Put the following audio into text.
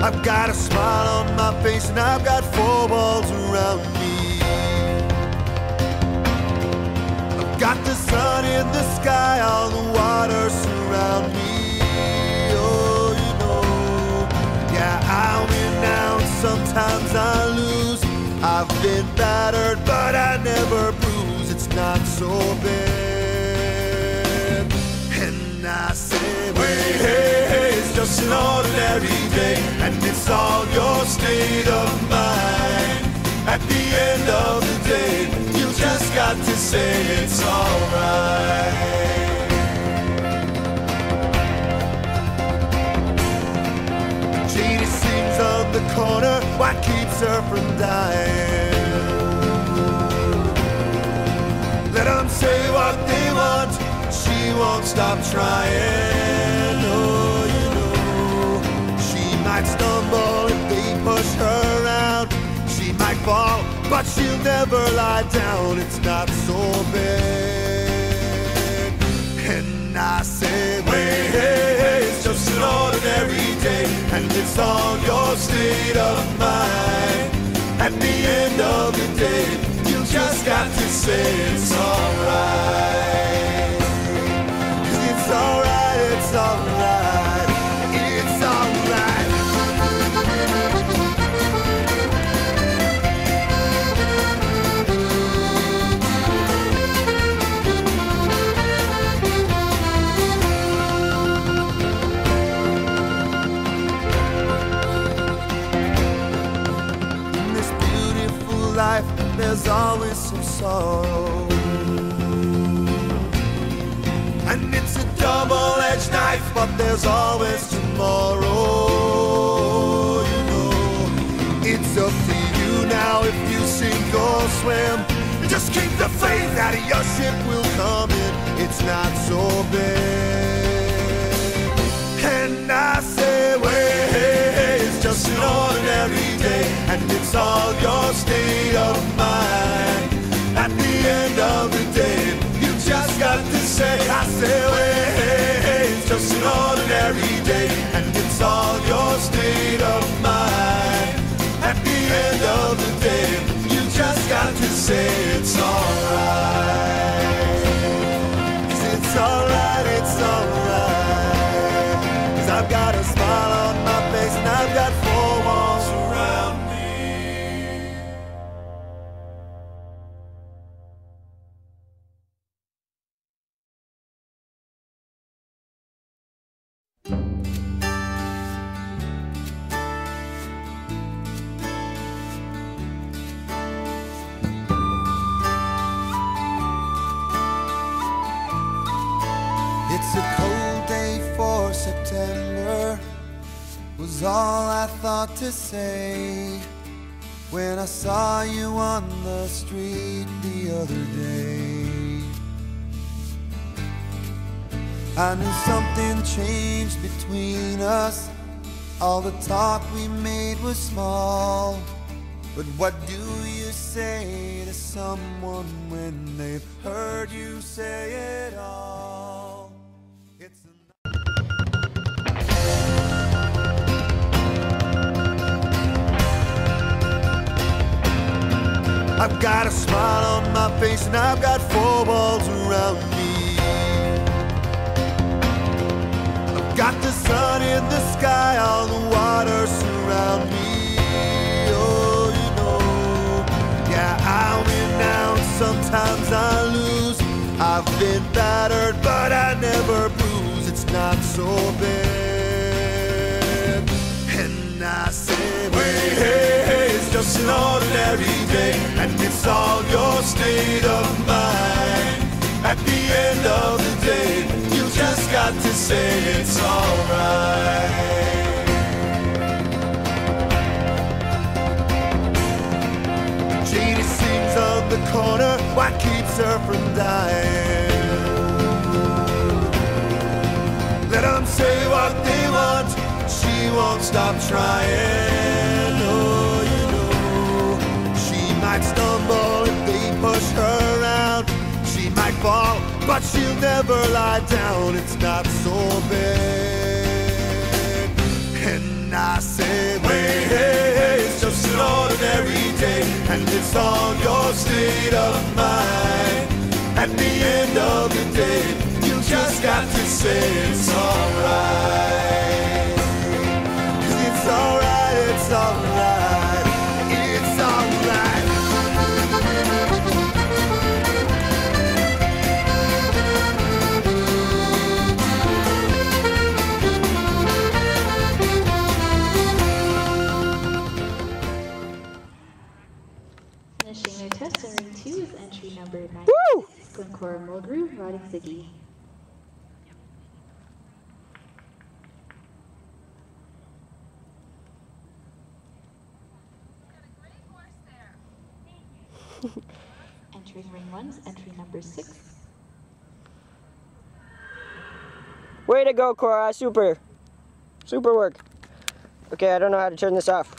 I've got a smile on my face and I've got four walls around me. I've got the sun in the sky, all the water surround me. Oh, you know, yeah, I win now and sometimes I lose. I've been battered, but I never bruise. It's not so bad. And I say, wait, hey, hey, it's just an ordinary day, and it's all your state of mind. At the end of the day, you just got to say it's alright. Janie sings on the corner, what keeps her from dying? Let them say what they want, she won't stop trying. Oh, you know, she might stumble if they push her around. She might fall, but she'll never lie down. It's not so bad. And I say, wait, hey, hey, it's just an ordinary day, and it's all your state of mind. At the end of the day, you just got to say it's alright. 'Cause it's alright, it's alright, it's alright. Life, there's always some sorrow, and it's a double-edged knife, but there's always tomorrow. You know, it's up to you now if you sink or swim. Just keep the faith that your ship will come in. It's not so bad. And I say, wait, hey, hey, it's just an ordinary day, and it's all your state of mind. At the end of the day, you just got to say, I say, wait, hey, hey, it's just an ordinary day, and it's all your state of mind. At the end of the day, you just got to say it's alright. 'Cause it's alright, it's alright. 'Cause I've got a smile on my face and I've got four walls around me. It's a cold day for September, was all I thought to say when I saw you on the street the other day. I knew something changed between us. All the talk we made was small, but what do you say to someone when they've heard you say it all? It's I've got a smile on my face and I've got four walls around me. I've got the sun in the sky, all the water surround me. Oh, you know, yeah, I win now and sometimes I lose. I've been battered, but I never bruise. It's not so bad. And I say, wait, hey, hey, it's just an ordinary day, and it's all your state of mind. At the end of the day, you just got to say it's alright. Janie sings on the corner, what keeps her from dying? Let them say what they want, she won't stop trying. Oh, you know, she might stumble if they push her around. She might fall, but she'll never lie down. It's not so bad. And I say, say it's alright. 'Cause it's alright, it's alright, it's alright. Finishing their test in ring 2 is entry number 9, Glencora Mulgrew, riding Ziggy. Entering ring 1 is entry number 6. Way to go, Cora. Super. Super work. Okay, I don't know how to turn this off.